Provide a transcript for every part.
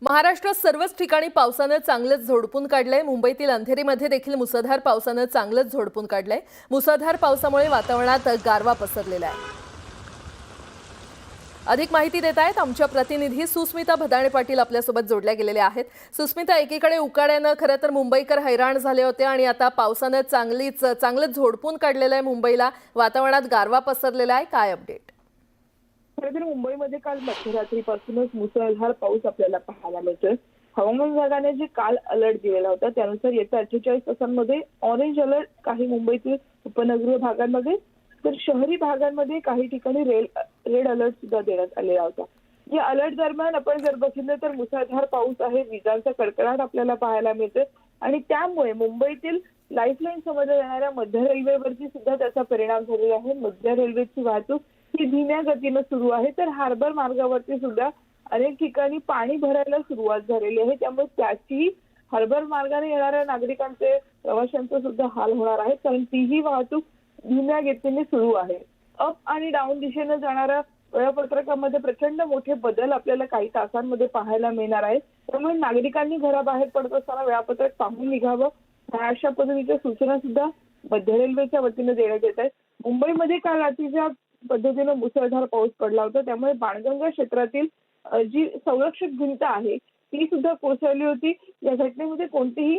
महाराष्ट्रात सर्वच ठिकाणी पावसानं चांगलंच झोडपून काढलंय। मुंबईतील अंधेरीमध्ये देखील मुसळधार पावसानं चांगलंच झोडपून काढलंय। मुसळधार पावसामुळे वातावरणात गारवा पसरलेला आहे। अधिक माहिती देत आहेत आमच्या प्रतिनिधी सुस्मिता भदाणे पाटील आपल्यासोबत जोडल्या गेलेल्या आहेत। सुस्मिता, एकीकडे उकाड्यानं खरं तर मुंबईकर हैराण झाले होते आणि आता पावसानं चांगलंच झोडपून काढलेलं आहे। मुंबईला वातावरणात गारवा पसरलेला आहे, काय अपडेट? खरं तर मुंबईमध्ये काल मध्यरात्रीपासूनच मुसळधार पाऊस आपल्याला पाहायला मिळतोय। हवामान विभागाने जे काल अलर्ट दिलेला होता त्यानुसार येत्या 48 तासांमध्ये ऑरेंज अलर्ट काही मुंबईतील उपनगरीय भागांमध्ये, तर शहरी भागांमध्ये काही ठिकाणी रेड अलर्ट सुद्धा देण्यात आलेला होता। या अलर्ट दरम्यान आपण जर बघितलं तर मुसळधार पाऊस आहे, विजांचा कडकडाट आपल्याला पाहायला मिळतोय आणि त्यामुळे मुंबईतील लाईफलाईन समजल्या जाणाऱ्या मध्य रेल्वेवरती सुद्धा त्याचा परिणाम झालेला आहे। मध्य रेल्वेची वाहतूक ही धीम्या गतीने सुरू आहे, तर हार्बर मार्गावरती सुद्धा अनेक ठिकाणी पाणी भरायला सुरुवात झालेली आहे। त्यामुळे त्याची हार्बर मार्गाने येणाऱ्या नागरिकांचे, प्रवाशांचे सुद्धा हाल होणार आहेत, कारण तीही वाहतूक धीम्या गतीने सुरू आहे। अप आणि डाऊन दिशेने जाणाऱ्या वेळापत्रकामध्ये प्रचंड मोठे बदल आपल्याला काही तासांमध्ये पाहायला मिळणार आहेत। त्यामुळे नागरिकांनी घराबाहेर पडत असताना वेळापत्रक पाहून निघावं, अशा पद्धतीच्या सूचना सुद्धा मध्य रेल्वेच्या वतीने देण्यात येत आहेत। मुंबईमध्ये काल रात्रीच्या पद्धतीने मुसळधार पाऊस पडला होता, त्यामुळे बाणगंगा क्षेत्रातील जी संरक्षक भिंत आहे ती सुद्धा कोसळली होती। या घटनेमध्ये कोणतीही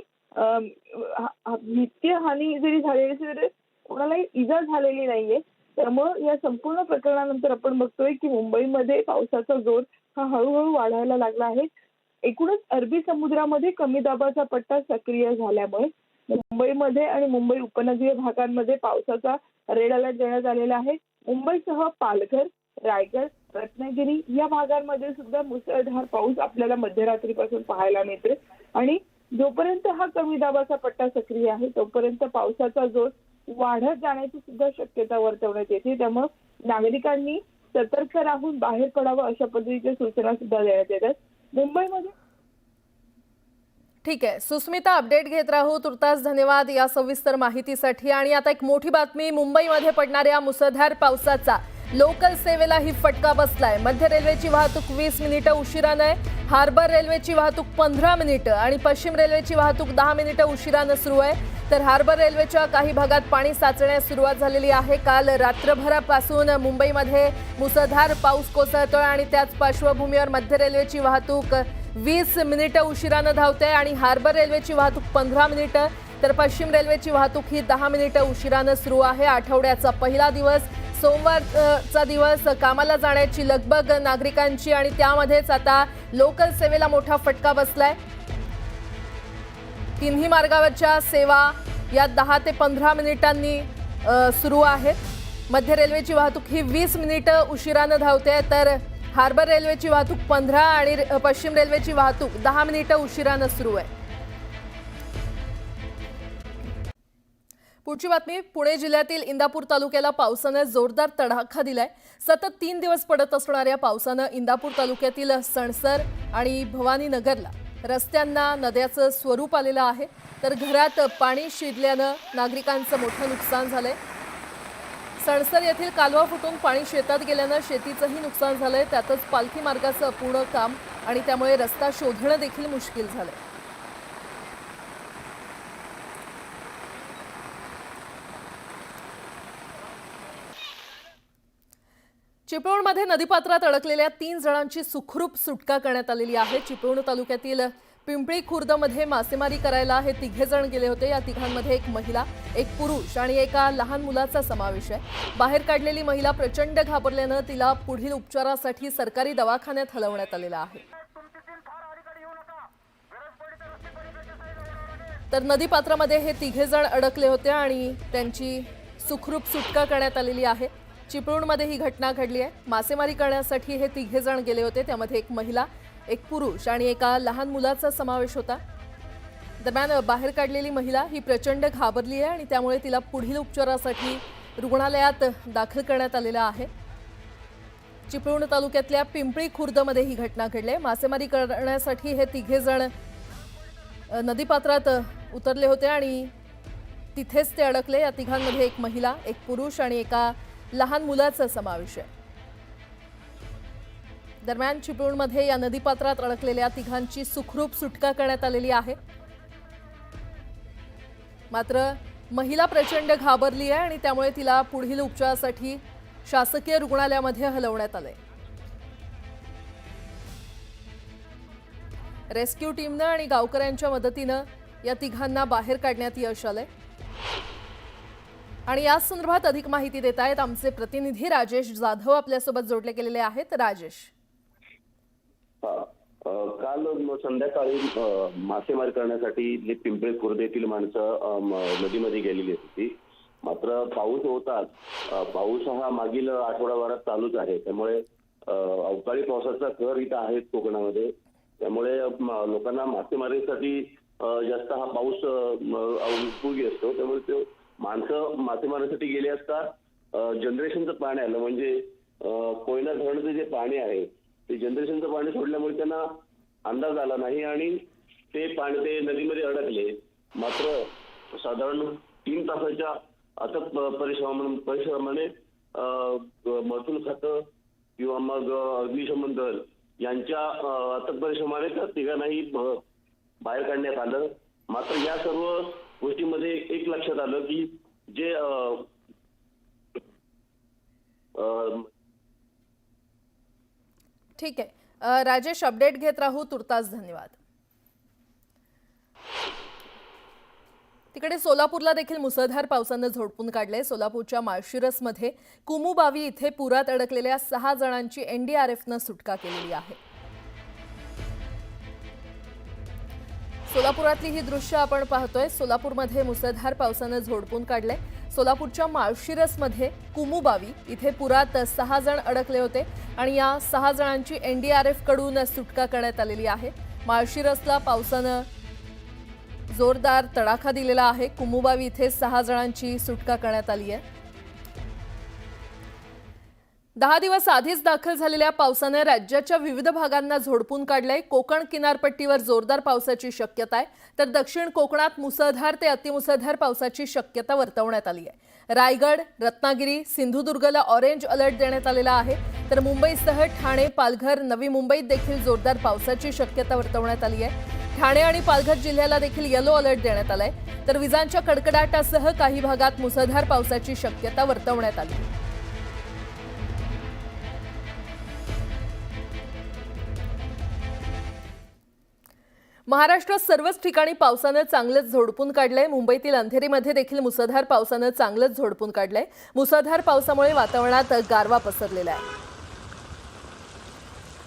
वित्तीय हानी जरी झालेली असली तरी कोणालाही इजा झालेली नाहीये। त्यामुळे या संपूर्ण प्रकरणानंतर आपण बघतोय की मुंबईमध्ये पावसाचा जोर हा हळूहळू वाढायला लागला आहे। एकूणच अरबी समुद्रामध्ये कमी दाबाचा पट्टा सक्रिय झाल्यामुळे मुंबईमध्ये आणि मुंबई उपनगरीय भागांमध्ये पावसाचा रेड अलर्ट देण्यात आलेला आहे। मुंबईसह पालघर, रायगड, रत्नागिरी या भागांमध्ये सुद्धा मुसळधार पाऊस आपल्याला मध्यरात्रीपासून पाहायला मिळतोय आणि जोपर्यंत हा कमी दाबाचा पट्टा सक्रिय आहे तोपर्यंत पावसाचा जोर वाढत जाण्याची सुद्धा शक्यता वर्तवण्यात येते। त्यामुळे नागरिकांनी सतर्क राहून बाहेर पडावं अशा पद्धतीच्या सूचना सुद्धा देण्यात येतात। मुंबईमध्ये ठीक आहे सुस्मिता, अपडेट घेत राहू। तुर्तास धन्यवाद या सविस्तर माहितीसाठी। आणि आता एक मोठी बातमी, मुंबईमध्ये पडणाऱ्या मुसळधार पावसाचा लोकल सेवेलाही फटका बसलाय। मध्य रेल्वेची वाहतूक 20 मिनिटं उशिरानं आहे, हार्बर रेल्वेची वाहतूक 15 मिनिटं आणि पश्चिम रेल्वेची वाहतूक 10 मिनिटं उशिरानं सुरू आहे। तर हार्बर रेल्वेच्या काही भागात पाणी साचण्यास सुरुवात झालेली आहे। काल रात्रभरापासून मुंबईमध्ये मुसळधार पाऊस कोसळतोय आणि त्याच पार्श्वभूमीवर मध्य रेल्वेची वाहतूक 20 मिनिटं उशिरानं धावते आणि हार्बर रेल्वेची वाहतूक 15 मिनिटं, तर पश्चिम रेल्वेची वाहतूक ही 10 मिनिटं उशिरानं सुरू आहे। आठवड्याचा पहिला दिवस, सोमवारचा दिवस, कामाला जाण्याची लगबग नागरिकांची आणि त्यामध्येच आता लोकल सेवेला मोठा फटका बसलाय। तिन्ही मार्गावरच्या सेवा या 10 ते 15 मिनिटांनी सुरू आहेत। मध्य रेल्वेची वाहतूक ही 20 मिनिटं उशिरानं धावते, तर हार्बर रेल्वेची वाहतूक 15 आणि पश्चिम रेल्वेची वाहतूक 10 मिनिटं उशिरानं सुरू आहे। पुढची बातमी, पुणे जिल्ह्यातील इंदापूर तालुक्याला पावसाने जोरदार तडाखा दिलाय। सतत 3 दिवस पडत असणाऱ्या पावसानं इंदापूर तालुक्यातील सणसर आणि भवानीनगरला रस्त्यांना नद्याचं स्वरूप आलेलं आहे, तर घरात पाणी शिरल्यानं नागरिकांचं मोठं नुकसान झालंय। सणसर येथील कालवा फुटून पाणी शेतात गेल्यानं शेतीचंही नुकसान झालंय। त्यातच पालखी मार्गाचं अपूर्ण काम आणि त्यामुळे रस्ता शोधणं देखील मुश्किल झालंय। चिपळूणमध्ये नदीपात्रात अडकलेल्या 3 जणांची सुखरूप सुटका करण्यात आलेली आहे। चिपळूण तालुक्यातील पिंपळी खुर्दमध्ये मासेमारी करायला हे 3 जण गेले होते। या तिघांमध्ये एक महिला, एक पुरुष आणि एका लहान मुलाचा समावेश आहे। बाहेर काढलेली महिला प्रचंड घाबरल्यानं तिला पुढील उपचारासाठी सरकारी दवाखान्यात हलवण्यात आलेला आहे। तर नदीपात्रामध्ये हे 3 जण अडकले होते आणि त्यांची सुखरूप सुटका करण्यात आलेली आहे। चिपळूणमध्ये ही घटना घडली आहे। मासेमारी करण्यासाठी हे 3 जण गेले होते, त्यामध्ये एक महिला, एक पुरुष आणि एका लहान मुलाचा समावेश होता। दरम्यान बाहेर काढलेली महिला ही प्रचंड घाबरली आहे आणि त्यामुळे तिला पुढील उपचारासाठी रुग्णालयात दाखल करण्यात आलेलं आहे। चिपळूण तालुक्यातल्या पिंपळी खुर्दमध्ये ही घटना घडली आहे। मासेमारी करण्यासाठी हे 3 जण नदीपात्रात उतरले होते आणि तिथेच ते अडकले। या तिघांमध्ये एक महिला, एक पुरुष आणि एका लहान मुलाचा समावेश आहे। दरम्यान चिपळूणमध्ये या नदीपात्रात अडकलेल्या तिघांची सुखरूप सुटका करण्यात आलेली आहे। मात्र महिला प्रचंड घाबरली आहे आणि त्यामुळे तिला पुढील उपचारासाठी शासकीय रुग्णालयामध्ये हलवण्यात आले। रेस्क्यू टीमनं आणि गावकऱ्यांच्या मदतीनं या तिघांना बाहेर काढण्यात यश आलंय। आणि या संदर्भात अधिक माहिती देत आहेत आमचे प्रतिनिधी राजेश जाधव आपल्यासोबत जोडले गेलेले आहेत। राजेश, काल संध्याकाळी मासेमारी करण्यासाठी जे पिंपळे खुर्द येथील माणसं नदीमध्ये गेलेली होती। मात्र पाऊस होताच, पाऊस हा मागील आठवडाभरात चालूच आहे, त्यामुळे अवकाळी पावसाचा कहर इथं आहे कोकणामध्ये। त्यामुळे लोकांना मासेमारीसाठी जास्त हा पाऊस उपयोगी असतो। त्यामुळे ते माणसं मासेमारीसाठी गेले असता जनरेशनचं पाणी आलं, म्हणजे कोयना धरणाचं जे पाणी आहे ते जनरेशनचं पाणी सोडल्यामुळे त्यांना अंदाज आला नाही आणि ते पाणी ते नदीमध्ये अडकले। मात्र साधारण 3 तासाच्या अथक परिश्रमाने महसूल खातं किंवा मग अग्निशमन दल यांच्या अथक परिश्रमाने त्या तिघांनाही बाहेर काढण्यात आलं। मात्र या सर्व गोष्टीमध्ये एक लक्षात आलं की जे ठीक आहे राजेश, अपडेट घेत राहू, तुर्तास धन्यवाद। तिकडे सोलापूरला देखील मुसळधार पावसानं झोडपून काढले। सोलापूरच्या माळशिरसमध्ये कुमुबावी इथे पुरात अडकलेल्या 6 जणांची एनडीआरएफनं सुटका केलेली आहे। सोलापुरातली ही दृश्य आपण पाहतोय। सोलापूरमध्ये मुसळधार पावसानं झोडपून काढले। सोलापूरच्या माळशिरसमध्ये कुमुबावी इथे पुरात 6 जण अडकले होते आणि या 6 जणांची एनडीआरएफ कडून सुटका करण्यात आलेली आहे। माळशिरसला पावसानं जोरदार तडाखा दिलेला आहे। कुमुबावी इथे 6 जणांची सुटका करण्यात आली आहे। 10 दिवस आधीच दाखल झालेल्या पावसाने राज्याच्या विविध भागांना झोडपून काढलंय। कोकण किनारपट्टीवर जोरदार पावसाची शक्यता आहे, तर दक्षिण कोकणात मुसळधार ते अतिमुसळधार पावसाची शक्यता वर्तवण्यात आली आहे। रायगड, रत्नागिरी, सिंधुदुर्गला ऑरेंज अलर्ट देण्यात आलेला आहे, तर मुंबईसह ठाणे, पालघर, नवी मुंबईत देखील जोरदार पावसाची शक्यता वर्तवण्यात आली आहे। ठाणे आणि पालघर जिल्ह्याला देखील येलो अलर्ट देण्यात आलाय, तर विजांच्या कडकडाटासह काही भागात मुसळधार पावसाची शक्यता वर्तवण्यात आली आहे। महाराष्ट्रात सर्वच ठिकाणी पावसानं चांगलंच झोडपून काढलंय। मुंबईतील अंधेरीमध्ये देखील मुसळधार पावसानं चांगलंच झोडपून काढलंय। मुसळधार पावसामुळे वातावरणात गारवा पसरलेला आहे।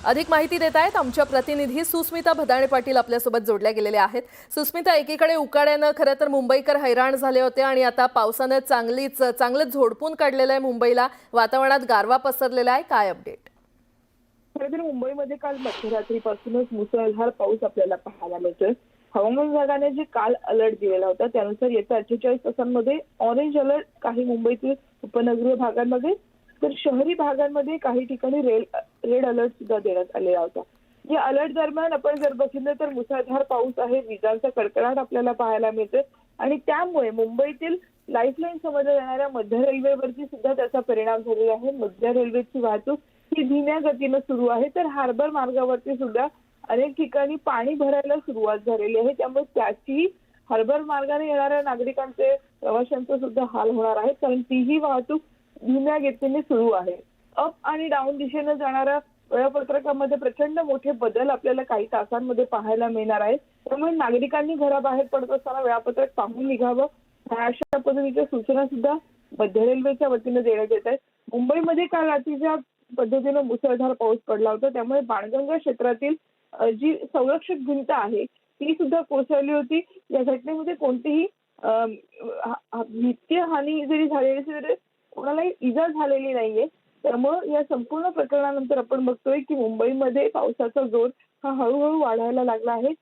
अधिक माहिती देत आहेत आमच्या प्रतिनिधी सुस्मिता भदाणे पाटील आपल्यासोबत जोडल्या गेलेल्या आहेत। सुस्मिता, एकीकडे उकाड्यानं खरं तर मुंबईकर हैराण झाले होते आणि आता पावसानं चांगलंच झोडपून काढलेलं आहे। मुंबईला वातावरणात गारवा पसरलेला आहे, काय अपडेट? खरं तर मुंबईमध्ये काल मध्यरात्रीपासूनच मुसळधार पाऊस आपल्याला पाहायला मिळतोय। हवामान विभागाने जे काल अलर्ट दिलेला होता त्यानुसार येत्या 48 तासांमध्ये ऑरेंज अलर्ट काही मुंबईतील उपनगरीय भागांमध्ये, तर शहरी भागांमध्ये काही ठिकाणी रेड अलर्ट सुद्धा देण्यात आलेला होता। या अलर्ट दरम्यान आपण जर बघितलं तर मुसळधार पाऊस आहे, विजांचा कडकडाट आपल्याला पाहायला मिळतोय आणि त्यामुळे मुंबईतील लाईफलाईन समजल्या जाणाऱ्या मध्य रेल्वेवरती सुद्धा त्याचा परिणाम झालेला आहे। मध्य रेल्वेची वाहतूक ही धीम्या गतीनं सुरू आहे, तर हार्बर मार्गावरती सुद्धा अनेक ठिकाणी पाणी भरायला सुरुवात झालेली आहे। त्यामुळे त्याची हार्बर मार्गाने येणाऱ्या नागरिकांचे, प्रवाशांचे सुद्धा हाल होणार आहेत, कारण तीही वाहतूक धीम्या गतीने सुरू आहे। अप आणि डाऊन दिशेने जाणाऱ्या वेळापत्रकामध्ये प्रचंड मोठे बदल आपल्याला काही तासांमध्ये पाहायला मिळणार आहे। त्यामुळे नागरिकांनी घराबाहेर पडत असताना वेळापत्रक पाहून निघावं, अशा पद्धतीच्या सूचना सुद्धा मध्य रेल्वेच्या वतीने देण्यात येत आहेत। मुंबईमध्ये काल रात्रीच्या पद्धतीने मुसळधार पाऊस पडला होता, त्यामुळे बाणगंगा क्षेत्रातील जी संरक्षक भिंत आहे ती सुद्धा कोसळली होती। या घटनेमध्ये कोणतीही वित्तीय हानी जरी झालेली असली तरी कोणालाही इजा झालेली नाहीये। त्यामुळे या संपूर्ण प्रकरणानंतर आपण बघतोय की मुंबईमध्ये पावसाचा जोर हा हळूहळू वाढायला लागला आहे।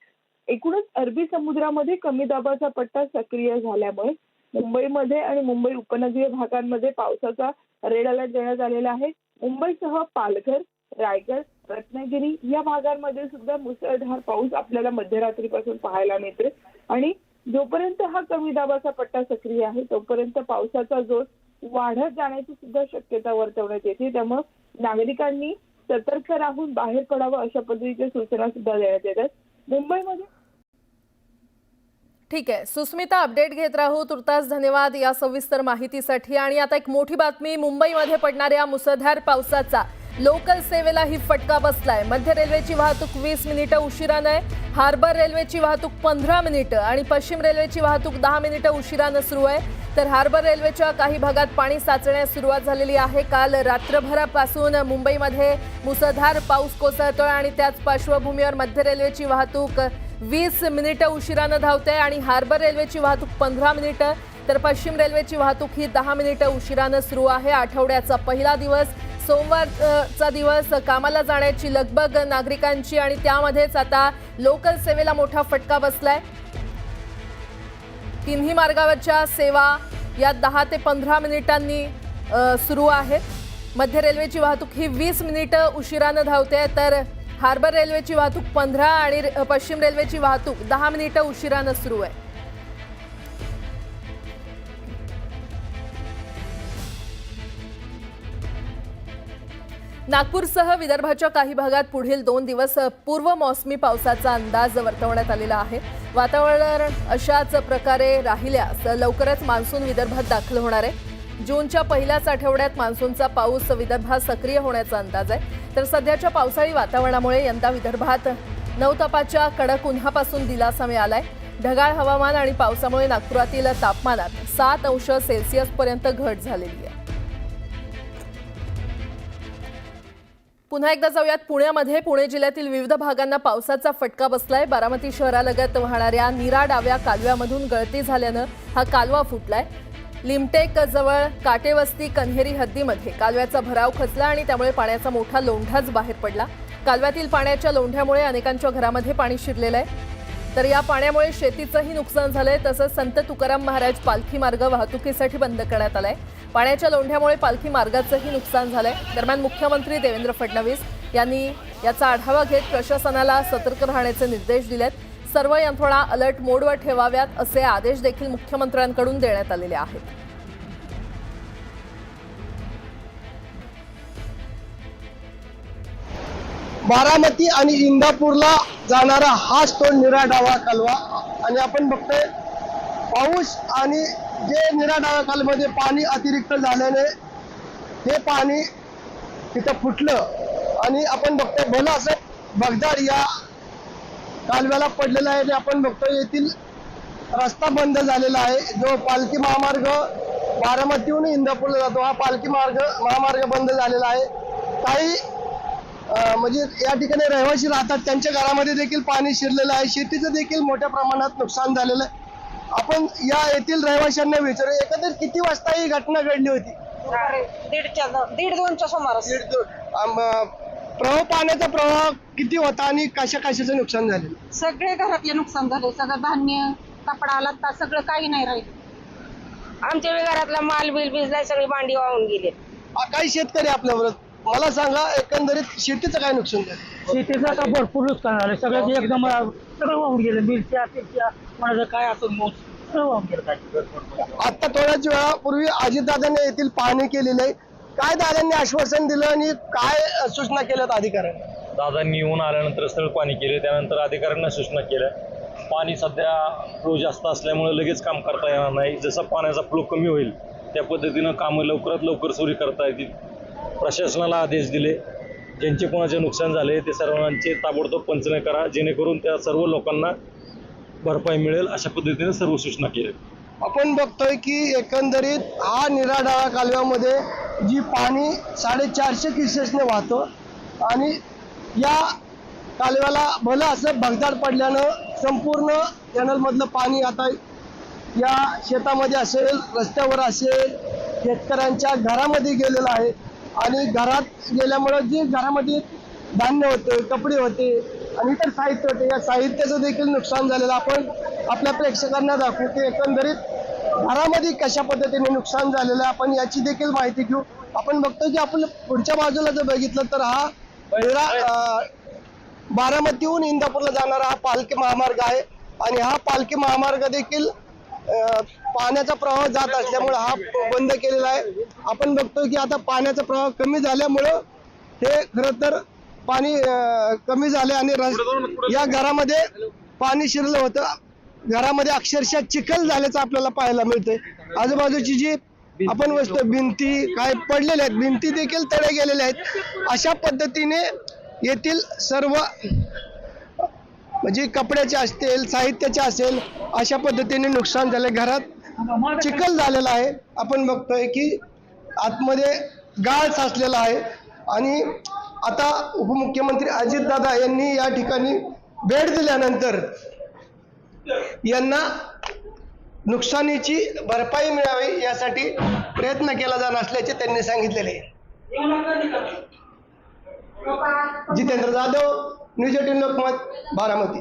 एकूणच अरबी समुद्रामध्ये कमी दाबाचा पट्टा सक्रिय झाल्यामुळे मुंबईमध्ये आणि मुंबई उपनगरीय भागांमध्ये पावसाचा रेड अलर्ट देण्यात आलेला आहे। मुंबईसह पालघर, रायगड, रत्नागिरी या भागांमध्ये सुद्धा मुसळधार पाऊस आपल्याला मध्यरात्रीपासून पाहायला मिळतोय आणि जोपर्यंत हा कमी दाबाचा पट्टा सक्रिय आहे तोपर्यंत पावसाचा जोर वाढत जाण्याची सुद्धा शक्यता वर्तवण्यात येते। त्यामुळे नागरिकांनी सतर्क राहून बाहेर पडावं अशा पद्धतीच्या सूचना सुद्धा देण्यात येतात. मुंबईमध्ये ठीक आहे सुस्मिता, अपडेट घेत राहू. तुर्तास धन्यवाद या सविस्तर माहितीसाठी. आणि आता एक मोठी बातमी, मुंबईमध्ये पडणाऱ्या मुसळधार पावसाचा लोकल सेवेलाही फटका बसलाय. मध्य रेल्वेची वाहतूक 20 मिनिटं उशिरानं आहे, हार्बर रेल्वेची वाहतूक 15 मिनिटं आणि पश्चिम रेल्वेची वाहतूक 10 मिनिटं उशिरानं सुरू आहे. तर हार्बर रेल्वेच्या काही भागात पाणी साचण्यास सुरुवात झालेली आहे. काल रात्रभरापासून मुंबईमध्ये मुसळधार पाऊस कोसळतोय आणि त्याच पार्श्वभूमीवर मध्य रेल्वेची वाहतूक 20 मिनिटं उशिरानं धावते आणि हार्बर रेल्वेची वाहतूक 15 मिनिटं, तर पश्चिम रेल्वेची वाहतूक ही 10 मिनिटं उशिरानं सुरू आहे. आठवड्याचा पहिला दिवस, सोमवारचा दिवस, कामाला जाण्याची लगबग नागरिकांची आणि त्यामध्येच आता लोकल सेवेला मोठा फटका बसलाय. तिन्ही मार्गावरच्या सेवा या 10 ते 15 मिनिटांनी सुरू आहेत. मध्य रेल्वेची वाहतूक ही 20 मिनिटं उशिरानं धावते, तर हार्बर रेल्वेची वाहतूक 15 आणि पश्चिम रेल्वेची वाहतूक 10 मिनिटं उशिरानं सुरू आहे. नागपूरसह विदर्भाच्या काही भागात पुढील 2 दिवस पूर्व मोसमी पावसाचा अंदाज वर्तवण्यात आलेला आहे. वातावरण अशाच प्रकारे राहिल्यास लवकरच मान्सून विदर्भात दाखल होणार आहे. जूनच्या पहिल्याच आठवड्यात मान्सूनचा पाऊस विदर्भात सक्रिय होण्याचा अंदाज आहे. तर सध्याच्या पावसाळी वातावरणामुळे यंदा विदर्भात नवतापाच्या कडक उन्हापासून दिलासा मिळालाय. ढगाळ हवामान आणि पावसामुळे नागपुरातील तापमानात 7 अंश सेल्सिअस पर्यंत घट झालेली आहे. पुन्हा एकदा जाऊयात पुण्यामध्ये. पुणे जिल्ह्यातील विविध भागांना पावसाचा फटका बसलाय. बारामती शहरालगत वाहणाऱ्या नीरा डाव्या कालव्यामधून गळती झाल्यानं हा कालवा फुटलाय. लिमटेक जवळ काटेवस्ती कन्हेरी हद्दीमध्ये कालव्याचा भराव खचला आणि त्यामुळे पाण्याचा मोठा लोंढाच बाहेर पडला. कालव्यातील पाण्याच्या लोंढ्यामुळे अनेकांच्या घरामध्ये पाणी शिरलेलं आहे. तर या पाण्यामुळे शेतीचंही नुकसान झालंय. तसंच संत तुकाराम महाराज पालखी मार्ग वाहतुकीसाठी बंद करण्यात आलाय. पाण्याच्या लोंढ्यामुळे पालखी मार्गाचंही नुकसान झालंय. दरम्यान मुख्यमंत्री देवेंद्र फडणवीस यांनी याचा आढावा घेत प्रशासनाला सतर्क राहण्याचे निर्देश दिलेत. सर्व यंत्रणा अलर्ट मोडवर ठेवाव्यात असे आदेश देखील मुख्यमंत्र्यांकडून देण्यात आलेले आहेत. बारामती आणि इंदापूरला जाणारा हाच तो नीरा डावा कालवा. आणि आपण बघतोय पाऊस आणि जे नीरा डावा कालव्यामध्ये पाणी अतिरिक्त झाल्याने हे पाणी तिथं फुटलं आणि आपण बघतोय भलं असं भगदाड या कालव्याला पडलेला आहे. आपण बघतोय येथील रस्ता बंद झालेला आहे. जो पालखी महामार्ग बारामतीहून इंदापूरला जातो हा पालखी महामार्ग बंद झालेला आहे. काही म्हणजे या ठिकाणी रहिवासी राहतात, त्यांच्या घरामध्ये देखील पाणी शिरलेलं आहे. शेतीचं देखील मोठ्या प्रमाणात नुकसान झालेलं आहे. आपण या येथील रहिवाशांना विचारू, एकंदर किती वाजता ही घटना घडली होती? 1:30-2च्या सुमारास. पाण्याचा प्रवाह किती होता आणि कशाचं नुकसान झालं? सगळे घरातले नुकसान झाले. सगळं धान्य, कपडा, लत्ता सगळं काही नाही राहिलं. आमच्या घरातला माल बिल भिजलाय, सगळी भांडी वाहून गेले. काही शेतकरी आपल्याबरोबर, मला सांगा एकंदरीत शेतीचं काय नुकसान झालं? शेतीचं आता भरपूर नुकसान झालं. सगळं एकदम सगळं वाहून गेलं. मिरच्या म्हणायचं काय असं सगळं वाहून गेलं. आता थोड्याच वेळापूर्वी अजितदादांनी येथील पाहणी केलेली आहे. काय दादांनी आश्वासन दिलं आणि काय सूचना केल्यात अधिकाऱ्यांना? दादांनी येऊन आल्यानंतर स्थळ पाणी केले, त्यानंतर अधिकाऱ्यांना सूचना केल्या. पाणी सध्या फ्लो जास्त असल्यामुळे लगेच काम करता येणार नाही. जसा पाण्याचा फ्लो कमी होईल त्या पद्धतीनं कामं लवकरात लवकर सुरू करता येतील. प्रशासनाला आदेश दिले, ज्यांचे कोणाचे नुकसान झाले ते सर्वांचे ताबडतोब पंचनामे करा, जेणेकरून त्या सर्व लोकांना भरपाई मिळेल अशा पद्धतीने सर्व सूचना केल्या. आपण बघतोय की एकंदरीत हा नीरा डावा कालव्यामध्ये जी पाणी 450 क्युसेसने वाहतो आणि या कालव्याला भलं असं भगदाड पडल्यानं संपूर्ण कॅनलमधलं पाणी आता या शेतामध्ये असेल, रस्त्यावर असेल, शेतकऱ्यांच्या घरामध्ये गेलेलं आहे. आणि घरात गेल्यामुळं जे घरामध्ये धान्य होते, कपडे होते आणि इतर साहित्य होते, या साहित्याचं देखील नुकसान झालेलं आपण आपल्या प्रेक्षकांना दाखवू की एकंदरीत घरामध्ये कशा पद्धतीने नुकसान झालेलं आहे. आपण याची देखील माहिती घेऊ. आपण बघतो की आपण पुढच्या बाजूला जर बघितलं तर हा बारामतीहून इंदापूरला जाणारा हा पालखी महामार्ग आहे आणि हा पालखी महामार्ग देखील पाण्याचा प्रवाह जात असल्यामुळे हा बंद केलेला आहे. आपण बघतोय की आता पाण्याचा प्रवाह कमी झाल्यामुळं हे खरं तर पाणी कमी झाले आणि या घरामध्ये पाणी शिरलं होतं. घरामध्ये अक्षरशः चिखल झाल्याचं आपल्याला पाहायला मिळतंय. आजूबाजूची जी आपण वस्तू भिंती काय पडलेल्या आहेत, भिंती देखील तडे गेलेल्या आहेत. अशा पद्धतीने येथील सर्व म्हणजे कपड्याचे असतील, साहित्याचे असेल, अशा पद्धतीने नुकसान झाले. घरात चिखल झालेला आहे. आपण बघतोय की आतमध्ये गाळ साचलेला आहे. आणि आता उपमुख्यमंत्री अजितदादा यांनी या ठिकाणी भेट दिल्यानंतर यांना नुकसानीची भरपाई मिळावी यासाठी प्रयत्न केला जाणार असल्याचे त्यांनी सांगितलेले आहे. जितेंद्र जाधव, न्यूज 18 लोकमत, बारामती.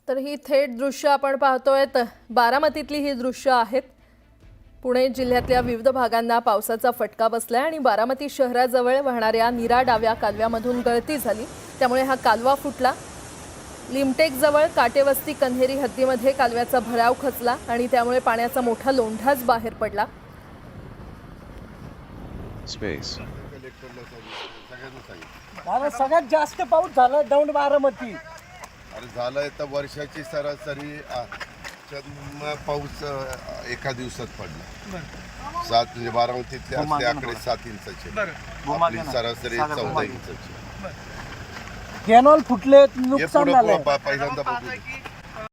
तर ही थेट दृश्य आपण पाहतोय. बारामतीतली ही दृश्य आहेत. पुणे जिल्ह्यातल्या विविध भागांना पावसाचा फटका बसलाय आणि बारामती शहराजवळ वाहणाऱ्या नीरा डाव्या कालव्यामधून गळती झाली, त्यामुळे हा कालवा फुटला. लिमटेकजवळ काटेवस्ती कन्हेरी हद्दीमध्ये कालव्याचा भराव खचला आणि त्यामुळे पाण्याचा मोठा लोंढाच बाहेर पडला. सगळ्यात जास्त पाऊस झाला दौंड बारामती. अरे झालंय तर वर्षाची सरासरी पाऊस एका दिवसात पडला. 7 म्हणजे बारामतीतले असले आकडे 7 इंचाचे, आपली सरासरी 14 इंचाची. कॅनॉल फुटले, हे नुकसान पुढं झालंय. पहिल्यांदा बघू.